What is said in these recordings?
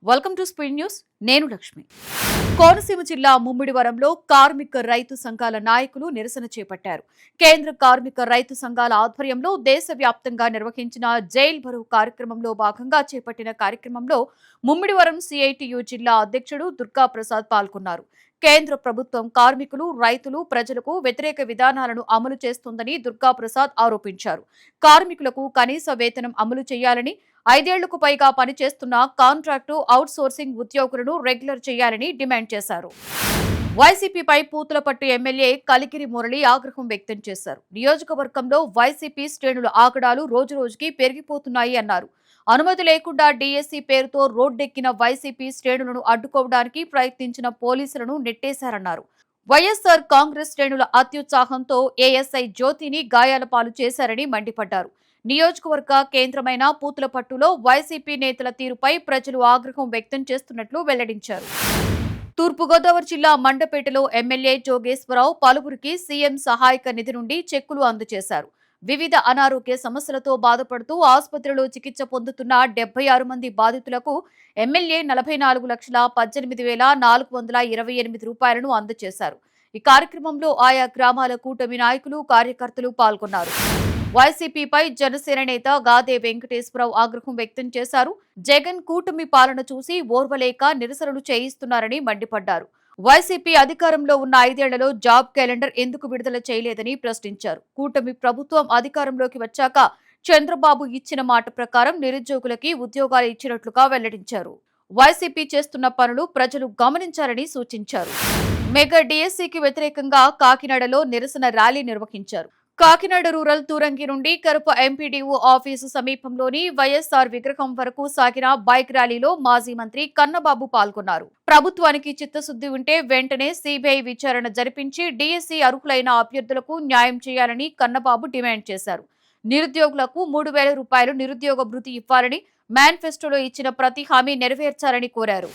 Welcome to speed news. నేను లక్ష్మి. కోనసీమ జిల్లా ముమ్మిడివరంలో కార్మిక రైతు సంఘాల నాయకులు నిరసన చేపట్టారు. కేంద్ర కార్మిక రైతు సంఘాల ఆధ్వర్యంలో దేశవ్యాప్తంగా నిర్వహించిన జైల్ భరో కార్యక్రమంలో భాగంగా చేపట్టిన కార్యక్రమంలో ముమ్మిడివరం సిఐటియు జిల్లా అధ్యక్షుడు దుర్గా ప్రసాద్ పాల్గొన్నారు. కేంద్ర ప్రభుత్వం కార్మికులు, రైతులు, ప్రజలకు వ్యతిరేక విధానాలను అమలు చేస్తోందని దుర్గా ప్రసాద్ ఆరోపించారు. కార్మికులకు కనీస వేతనం అమలు చేయాలని, 5 ఏళ్లకు పైగా పనిచేస్తున్న కాంట్రాక్టు, అవుట్ సోర్సింగ్ ఉద్యోగులను రెగ్యులర్ చేయాలని డిమాండ్ చేశారు. వైసీపీపై పూతలపట్టు ఎమ్మెల్యే కలికిరి మురళి ఆగ్రహం వ్యక్తం చేశారు. నియోజకవర్గంలో వైసీపీ శ్రేణుల ఆగడాలు రోజురోజుకి పెరిగిపోతున్నాయి అన్నారు. అనుమతి లేకుండా డీఎస్సీ పేరుతో రోడ్డెక్కిన వైసీపీ శ్రేణులను అడ్డుకోవడానికి ప్రయత్నించిన పోలీసులను నెట్టేశారన్నారు. వైఎస్సార్ కాంగ్రెస్ శ్రేణుల అత్యుత్సాహంతో ఏఎస్ఐ జ్యోతిని గాయాల పాలు చేశారని మండిపడ్డారు. నియోజకవర్గ కేంద్రమైన పూతలపట్టులో వైసీపీ నేతల తీరుపై ప్రజలు ఆగ్రహం వ్యక్తం చేస్తున్నట్లు వెల్లడించారు. తూర్పుగోదావరి జిల్లా మండపేటలో ఎమ్మెల్యే జోగేశ్వరరావు పలువురికి సీఎం సహాయక నిధి నుండి చెక్కులు అందజేశారు. వివిధ అనారోగ్య సమస్యలతో బాధపడుతూ ఆసుపత్రిలో చికిత్స పొందుతున్న 76 మంది బాధితులకు ఎమ్మెల్యే 44,18,428 రూపాయలను అందజేశారు. ఈ కార్యక్రమంలో ఆయా గ్రామాల కూటమి నాయకులు, కార్యకర్తలు పాల్గొన్నారు. వైసీపీపై జనసేన నేత గాదే వెంకటేశ్వరరావు ఆగ్రహం వ్యక్తం చేశారు. జగన్ కూటమి పాలన చూసి ఓర్వలేక నిరసనలు చేయిస్తున్నారని మండిపడ్డారు. వైసీపీ అధికారంలో ఉన్న 5 ఏళ్లలో జాబ్ క్యాలెండర్ ఎందుకు విడుదల చేయలేదని ప్రశ్నించారు. కూటమి ప్రభుత్వం అధికారంలోకి వచ్చాక చంద్రబాబు ఇచ్చిన మాట ప్రకారం నిరుద్యోగులకి ఉద్యోగాలు ఇచ్చినట్లుగా వెల్లడించారు. వైసీపీ చేస్తున్న పనులు ప్రజలు గమనించాలని సూచించారు. మెగా డీఎస్సీకి వ్యతిరేకంగా కాకినాడలో నిరసన ర్యాలీ నిర్వహించారు. కాకినాడ రూరల్ తూరంగి నుండి కరప ఎంపీడీఓ ఆఫీసు సమీపంలోని వైఎస్సార్ విగ్రహం వరకు సాగిన బైక్ ర్యాలీలో మాజీ మంత్రి కన్నబాబు పాల్గొన్నారు. ప్రభుత్వానికి చిత్తశుద్ది ఉంటే వెంటనే సీబీఐ విచారణ జరిపించి డీఎస్సీ అర్హులైన అభ్యర్థులకు న్యాయం చేయాలని కన్నబాబు డిమాండ్ చేశారు. నిరుద్యోగులకు 3,000 రూపాయలు నిరుద్యోగ భృతి ఇవ్వాలని, మేనిఫెస్టోలో ఇచ్చిన ప్రతి హామీ నెరవేర్చాలని కోరారు.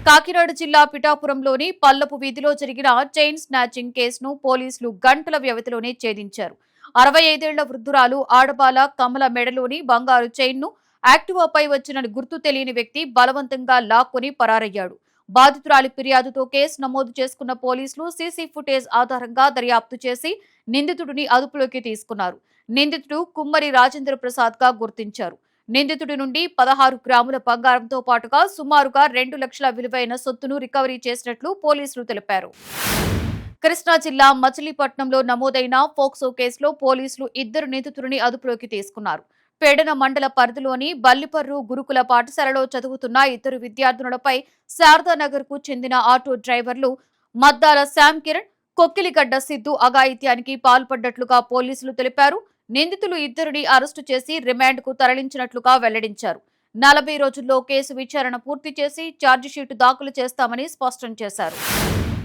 కాకినాడ జిల్లా పిఠాపురంలోని పల్లపు వీధిలో జరిగిన చైన్ స్నాచింగ్ కేసును పోలీసులు గంటల వ్యవధిలోనే ఛేదించారు. 65 ఏళ్ల వృద్ధురాలు ఆడబాల కమల మెడలోని బంగారు చైన్ను యాక్టివాపై వచ్చిన గుర్తు తెలియని వ్యక్తి బలవంతంగా లాక్కొని పరారయ్యాడు. బాధితురాలి ఫిర్యాదుతో కేసు నమోదు చేసుకున్న పోలీసులు సీసీ ఫుటేజ్ ఆధారంగా దర్యాప్తు చేసి నిందితుడిని అదుపులోకి తీసుకున్నారు. నిందితుడు కుమ్మరి రాజేంద్ర ప్రసాద్ గా గుర్తించారు. నిందితుడి నుండి 16 గ్రాముల బంగారంతో పాటుగా సుమారుగా 2 లక్షల విలువైన సొత్తును రికవరీ చేసినట్లు పోలీసులు తెలిపారు. కృష్ణా జిల్లా మచిలీపట్నంలో నమోదైన ఫోక్సో కేసులో పోలీసులు 2 నిందితుడిని అదుపులోకి తీసుకున్నారు. పేడన మండల పరిధిలోని బల్లిపర్రు గురుకుల పాఠశాలలో చదువుతున్న 2 విద్యార్థినులపై శారదానగర్ కు చెందిన ఆటో డ్రైవర్లు మద్దాల శ్యామ్ కిరణ్, కొక్కిలిగడ్డ సిద్దు అఘాయిత్యానికి పాల్పడ్డట్లుగా పోలీసులు తెలిపారు. నిందితులు 2ని అరెస్టు చేసి రిమాండ్ కు తరలించినట్లుగా వెల్లడించారు. 40 రోజుల్లో కేసు విచారణ పూర్తి చేసి ఛార్జిషీటు దాఖలు చేస్తామని స్పష్టం చేశారు.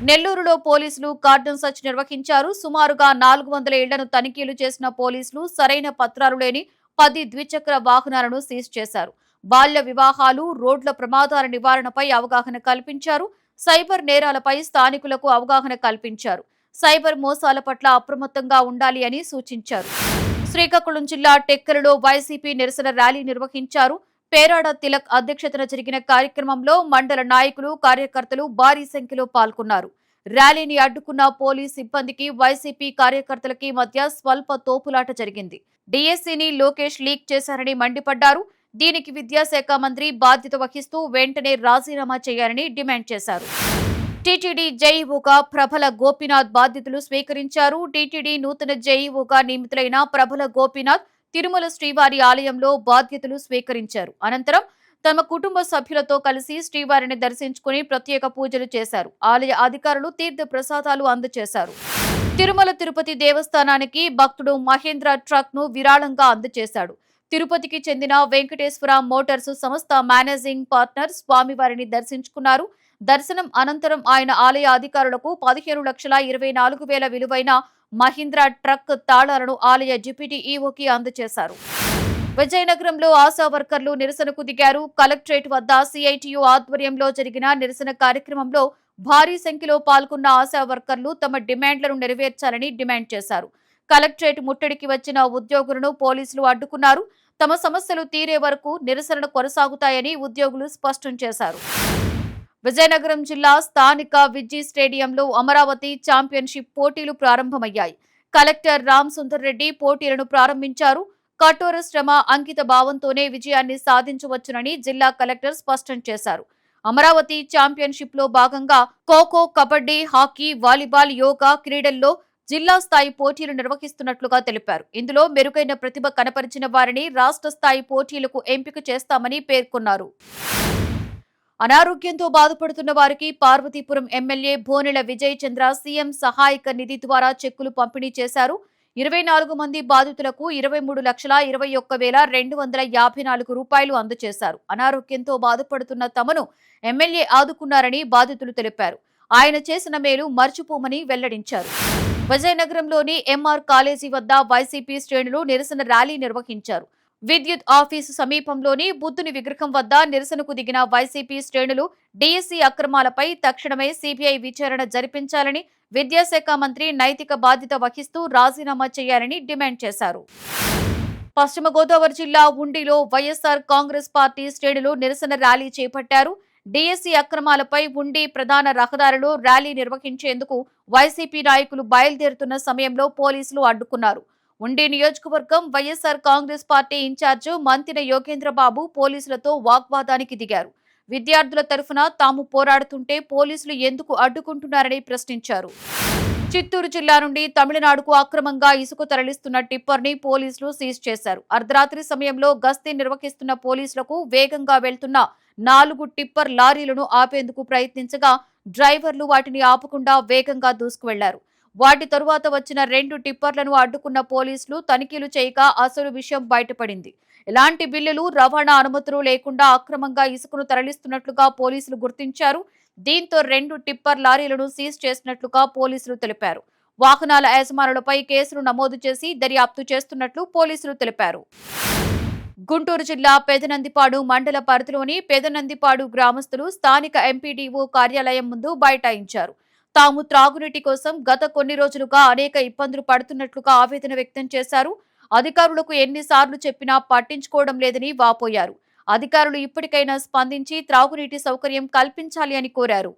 నెల్లూరులో పోలీసులు కార్డన్ సర్చ్ నిర్వహించారు. సుమారుగా 400 ఇళ్లను తనిఖీలు చేసిన పోలీసులు సరైన పత్రాలు లేని 10 ద్విచక్ర వాహనాలను సీజ్ చేశారు. బాల్య వివాహాలు, రోడ్ల ప్రమాదాల నివారణపై అవగాహన కల్పించారు. సైబర్ నేరాలపై స్థానికులకు అవగాహన కల్పించారు. సైబర్ మోసాల పట్ల అప్రమత్తంగా ఉండాలి అని సూచించారు. శ్రీకాకుళం జిల్లా టెక్కలలో వైసీపీ నిరసన ర్యాలీ నిర్వహించారు. పేరాడ తిలక్ అధ్యక్షతన జరిగిన కార్యక్రమంలో మండల నాయకులు, కార్యకర్తలు భారీ సంఖ్యలో పాల్గొన్నారు. ర్యాలీని అడ్డుకున్న పోలీస్ సిబ్బందికి, వైసీపీ కార్యకర్తలకి మధ్య స్వల్ప తోపులాట జరిగింది. డీఎస్సీని లోకేష్ లీక్ చేశారని మండిపడ్డారు. దీనికి విద్యాశాఖ మంత్రి బాధ్యత వహిస్తూ వెంటనే రాజీనామా చేయాలని డిమాండ్ చేశారు. టీటీడీ జేఈఓగా ప్రభల గోపీనాథ్ బాధ్యతలు స్వీకరించారు. టీటీడీ నూతన జేఈఓగా నియమితులైన ప్రభల గోపీనాథ్ తిరుమల శ్రీవారి ఆలయంలో బాధ్యతలు స్వీకరించారు. అనంతరం తమ కుటుంబ సభ్యులతో కలిసి శ్రీవారిని దర్శించుకుని ప్రత్యేక పూజలు చేశారు. ఆలయ అధికారులు తీర్థ ప్రసాదాలు అందజేశారు. తిరుమల తిరుపతి దేవస్థానానికి భక్తుడు మహేంద్ర ట్రక్ ను విరాళంగా అందజేశాడు. తిరుపతికి చెందిన వెంకటేశ్వర మోటార్స్ సంస్థ మేనేజింగ్ పార్ట్నర్ స్వామివారిని దర్శించుకున్నారు. దర్శనం అనంతరం ఆయన ఆలయ అధికారులకు 15,24,000 విలువైన మహీంద్రా ట్రక్ తాళాలను ఆలయ డిప్యూటీ ఈవోకి అందజేశారు. విజయనగరంలో ఆశా వర్కర్లు నిరసనకు దిగారు. కలెక్టరేట్ వద్ద సిఐటియు ఆధ్వర్యంలో జరిగిన నిరసన కార్యక్రమంలో భారీ సంఖ్యలో పాల్గొన్న ఆశా వర్కర్లు తమ డిమాండ్లను నెరవేర్చాలని డిమాండ్ చేశారు. కలెక్టరేట్ ముట్టడికి వచ్చిన ఉద్యోగులను పోలీసులు అడ్డుకున్నారు. తమ సమస్యలు తీరే వరకు నిరసనలు కొనసాగుతాయని ఉద్యోగులు స్పష్టం చేశారు. విజయనగరం జిల్లా స్థానిక విజ్జి స్టేడియంలో అమరావతి ఛాంపియన్షిప్ పోటీలు ప్రారంభమయ్యాయి. కలెక్టర్ రామ్ సుందర్ రెడ్డి పోటీలను ప్రారంభించారు. కఠోర శ్రమ, అంకిత భావంతోనే విజయాన్ని సాధించవచ్చునని జిల్లా కలెక్టర్ స్పష్టం చేశారు. అమరావతి ఛాంపియన్షిప్ లో భాగంగా ఖోఖో, కబడ్డీ, హాకీ, వాలీబాల్, యోగా క్రీడల్లో జిల్లా స్థాయి పోటీలు నిర్వహిస్తున్నట్లుగా తెలిపారు. ఇందులో మెరుగైన ప్రతిభ కనపరిచిన వారిని రాష్ట్ర స్థాయి పోటీలకు ఎంపిక చేస్తామని పేర్కొన్నారు. అనారోగ్యంతో బాధపడుతున్న వారికి పార్వతీపురం ఎమ్మెల్యే భోనెల విజయ్ చంద్ర సీఎం సహాయక నిధి ద్వారా చెక్కులు పంపిణీ చేశారు. 24 మంది బాధితులకు 23,21,254 రూపాయలు అందజేశారు. అనారోగ్యంతో బాధపడుతున్న తమను ఎమ్మెల్యే ఆదుకున్నారని బాధితులు తెలిపారు. ఆయన చేసిన మేలు మర్చిపోమని వెల్లడించారు. విజయనగరంలోని ఎంఆర్ కాలేజీ వద్ద వైసీపీ శ్రేణులు నిరసన ర్యాలీ నిర్వహించారు. విద్యుత్ ఆఫీసు సమీపంలోని బుద్ధుని విగ్రహం వద్ద నిరసనకు దిగిన వైసీపీ శ్రేణులు డీఎస్సీ అక్రమాలపై తక్షణమే సీబీఐ విచారణ జరిపించాలని, విద్యాశాఖ మంత్రి నైతిక బాధ్యత వహిస్తూ రాజీనామా చేయాలని డిమాండ్ చేశారు. పశ్చిమ గోదావరి జిల్లా ఉండిలో వైఎస్ఆర్ కాంగ్రెస్ పార్టీ శ్రేణులు నిరసన ర్యాలీ చేపట్టారు. డీఎస్సీ అక్రమాలపై ఉండి ప్రధాన రహదారిలో ర్యాలీ నిర్వహించేందుకు వైసీపీ నాయకులు బయలుదేరుతున్న సమయంలో పోలీసులు అడ్డుకున్నారు. ఉండి నియోజకవర్గం వైఎస్ఆర్ కాంగ్రెస్ పార్టీ ఇన్ఛార్జి మంతిన యోగేంద్రబాబు పోలీసులతో వాగ్వాదానికి దిగారు. విద్యార్థుల తరఫున తాము పోరాడుతుంటే పోలీసులు ఎందుకు అడ్డుకుంటున్నారని ప్రశ్నించారు. చిత్తూరు జిల్లా నుండి తమిళనాడుకు అక్రమంగా ఇసుక తరలిస్తున్న టిప్పర్ ని పోలీసులు సీజ్ చేశారు. అర్ధరాత్రి సమయంలో గస్తీ నిర్వహిస్తున్న పోలీసులకు వేగంగా వెళ్తున్న 4 టిప్పర్ లారీలను ఆపేందుకు ప్రయత్నించగా డ్రైవర్లు వాటిని ఆపకుండా వేగంగా దూసుకువెళ్లారు. వాటి తరువాత వచ్చిన 2 టిప్పర్లను అడ్డుకున్న పోలీసులు తనిఖీలు చేయగా అసలు విషయం బయటపడింది. ఎలాంటి బిల్లులు, రవాణా అనుమతులు లేకుండా అక్రమంగా ఇసుకను తరలిస్తున్నట్లుగా పోలీసులు గుర్తించారు. దీంతో 2 టిప్పర్ లారీలను సీజ్ చేసినట్లుగా పోలీసులు తెలిపారు. వాహనాల యజమానులపై కేసులు నమోదు చేసి దర్యాప్తు చేస్తున్నట్లు పోలీసులు తెలిపారు. గుంటూరు జిల్లా పెదనందిపాడు మండల పరిధిలోని పెదనందిపాడు గ్రామస్తులు స్థానిక ఎంపీడీఓ కార్యాలయం ముందు బైఠాయించారు. తాము త్రాగునీటి కోసం గత కొన్ని రోజులుగా అనేక ఇబ్బందులు పడుతున్నట్లుగా ఆవేదన వ్యక్తం చేశారు. అధికారులకు ఎన్నిసార్లు చెప్పినా పట్టించుకోవడం లేదని వాపోయారు. అధికారులు ఇప్పటికైనా స్పందించి త్రాగునీటి సౌకర్యం కల్పించాలి అని కోరారు.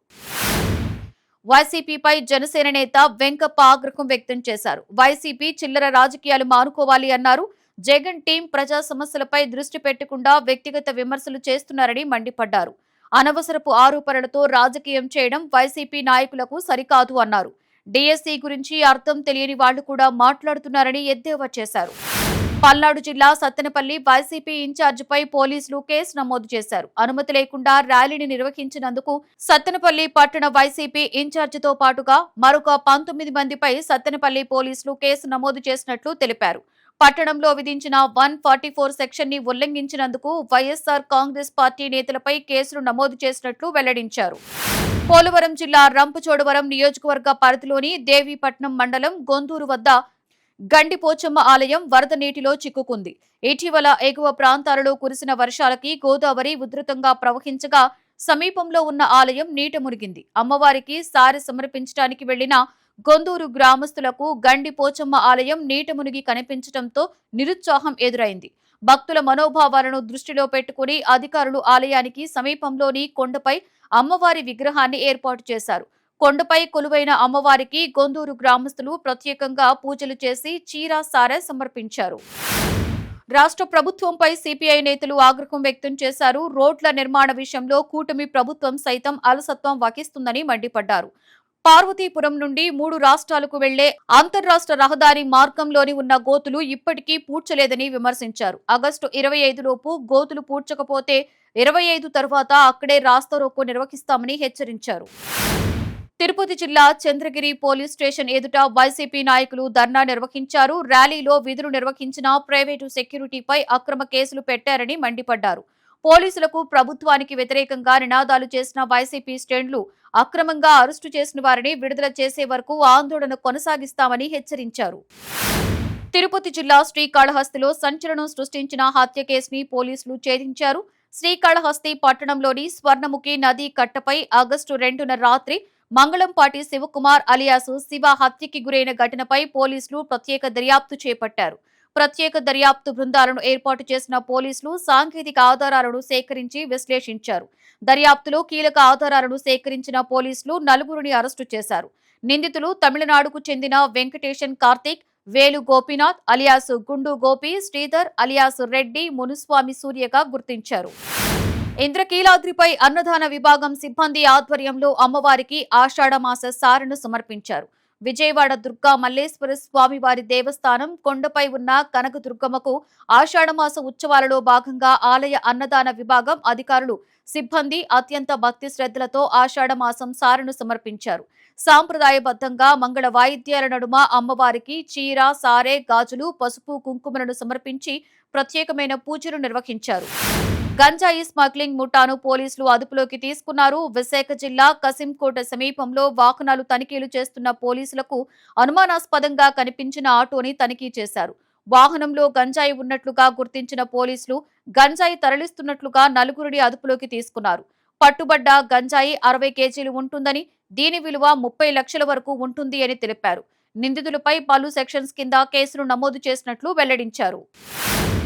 వైసీపీపై జనసేన నేత వెంకప్ప ఆగ్రహం వ్యక్తం చేశారు. వైసీపీ చిల్లర రాజకీయాలు మానుకోవాలి అన్నారు. జగన్ టీం ప్రజా సమస్యలపై దృష్టి పెట్టకుండా వ్యక్తిగత విమర్శలు చేస్తున్నారని మండిపడ్డారు. అనవసరపు ఆరోపణలతో రాజకీయం చేయడం వైసీపీ నాయకులకు సరికాదు అన్నారు. డీఎస్సీ గురించి అర్థం తెలియని వాళ్లు కూడా మాట్లాడుతున్నారని ఎద్దేవా చేశారు. పల్నాడు జిల్లా సత్తెనపల్లి వైసీపీ ఇన్ఛార్జిపై పోలీసులు కేసు నమోదు చేశారు. అనుమతి లేకుండా ర్యాలీని నిర్వహించినందుకు సత్తెనపల్లి పట్టణ వైసీపీ ఇన్ఛార్జితో పాటుగా మరొక 19 మందిపై సత్తెనపల్లి పోలీసులు కేసు నమోదు చేసినట్లు తెలిపారు. పట్టణంలో విధించిన 144 సెక్షన్ ని ఉల్లంఘించినందుకు వైఎస్ఆర్ కాంగ్రెస్ పార్టీ నేతలపై కేసులు నమోదు చేసినట్లు వెల్లడించారు. పోలవరం జిల్లా రంపచోడవరం నియోజకవర్గ పరిధిలోని దేవీపట్నం మండలం గొందూరు వద్ద గండిపోచమ్మ ఆలయం వరద నీటిలో చిక్కుకుంది. ఇటీవల ఎగువ ప్రాంతాలలో కురిసిన వర్షాలకి గోదావరి ఉధృతంగా ప్రవహించగా సమీపంలో ఉన్న ఆలయం నీట మునిగింది. అమ్మవారికి సారె సమర్పించడానికి వెళ్లిన గొందూరు గ్రామస్తులకు గండిపోచమ్మ ఆలయం నీట మునిగి కనిపించడంతో నిరుత్సాహం ఎదురైంది. భక్తుల మనోభావాలను దృష్టిలో పెట్టుకుని అధికారులు ఆలయానికి సమీపంలోని కొండపై అమ్మవారి విగ్రహాన్ని ఏర్పాటు చేశారు. కొండపై కొలువైన అమ్మవారికి గొందూరు గ్రామస్తులు ప్రత్యేకంగా పూజలు చేసి చీర, సారె సమర్పించారు. రాష్ట్ర ప్రభుత్వంపై సిపిఐ నేతలు ఆగ్రహం వ్యక్తం చేశారు. రోడ్ల నిర్మాణ విషయంలో కూటమి ప్రభుత్వం సైతం అలసత్వం వహిస్తుందని మండిపడ్డారు. పార్వతీపురం నుండి 3 రాష్ట్రాలకు వెళ్లే అంతర్రాష్ట్ర రహదారి మార్గంలోని ఉన్న గోతులు ఇప్పటికీ పూడ్చలేదని విమర్శించారు. ఆగస్టు 25 లోపు గోతులు పూడ్చకపోతే 25 తర్వాత అక్కడే రాస్తారోకో నిర్వహిస్తామని హెచ్చరించారు. తిరుపతి జిల్లా చంద్రగిరి పోలీస్ స్టేషన్ ఎదుట వైసీపీ నాయకులు ధర్నా నిర్వహించారు. ర్యాలీలో విధులు నిర్వహించిన ప్రైవేటు సెక్యూరిటీపై అక్రమ కేసులు పెట్టారని మండిపడ్డారు. పోలీసులకు ప్రభుత్వానికి వ్యతిరేకంగా నినాదాలు చేసిన వైసీపీ శ్రేణులు అక్రమంగా అరెస్టు చేసిన వారిని విడుదల చేసే వరకు ఆందోళన కొనసాగిస్తామని హెచ్చరించారు. తిరుపతి జిల్లా శ్రీకాళహస్తిలో సంచలనం సృష్టించిన హత్య కేసుని పోలీసులు ఛేదించారు. శ్రీకాళహస్తి పట్టణంలోని స్వర్ణముఖి నదీ కట్టపై ఆగస్టు 2న రాత్రి మంగళంపాటి శివకుమార్ అలియాసు శివ హత్యకి గురైన ఘటనపై పోలీసులు ప్రత్యేక దర్యాప్తు చేపట్టారు. ప్రత్యేక దర్యాప్తు బృందాలను ఏర్పాటు చేసిన పోలీసులు సాంకేతిక ఆధారాలను సేకరించి విశ్లేషించారు. దర్యాప్తులో కీలక ఆధారాలను సేకరించిన పోలీసులు నలుగురిని అరెస్టు చేశారు. నిందితులు తమిళనాడుకు చెందిన వెంకటేశన్ కార్తీక్, వేలు గోపీనాథ్ అలియాస్ గుండు గోపి, శ్రీధర్ అలియాస్ రెడ్డి, మునుస్వామి సూర్యగా గుర్తించారు. ఇంద్రకీలాద్రిపై అన్నదాన విభాగం సిబ్బంది ఆధ్వర్యంలో అమ్మవారికి ఆషాఢమాస సారెను సమర్పించారు. విజయవాడ దుర్గా మల్లేశ్వర స్వామివారి దేవస్థానం కొండపై ఉన్న కనకదుర్గమ్మకు ఆషాఢమాస ఉత్సవాలలో భాగంగా ఆలయ అన్నదాన విభాగం అధికారులు, సిబ్బంది అత్యంత భక్తి శ్రద్ధలతో ఆషాఢమాసం సారెను సమర్పించారు. సాంప్రదాయబద్ధంగా మంగళ వాయిద్యాల నడుమ అమ్మవారికి చీర, సారె, గాజులు, పసుపు, కుంకుమలను సమర్పించి ప్రత్యేకమైన పూజలు నిర్వహించారు. గంజాయి స్మగ్లింగ్ ముఠాను పోలీసులు అదుపులోకి తీసుకున్నారు. విశాఖ జిల్లా కసింకోట సమీపంలో వాహనాలు తనిఖీలు చేస్తున్న పోలీసులకు అనుమానాస్పదంగా కనిపించిన ఆటోని తనిఖీ చేశారు. వాహనంలో గంజాయి ఉన్నట్లుగా గుర్తించిన పోలీసులు గంజాయి తరలిస్తున్నట్లుగా నలుగురిని అదుపులోకి తీసుకున్నారు. పట్టుబడ్డ గంజాయి 60 కేజీలు ఉంటుందని, దీని విలువ 30 లక్షల వరకు ఉంటుంది అని తెలిపారు. నిందితులపై పలు సెక్షన్స్ కింద కేసులు నమోదు చేసినట్లు వెల్లడించారు.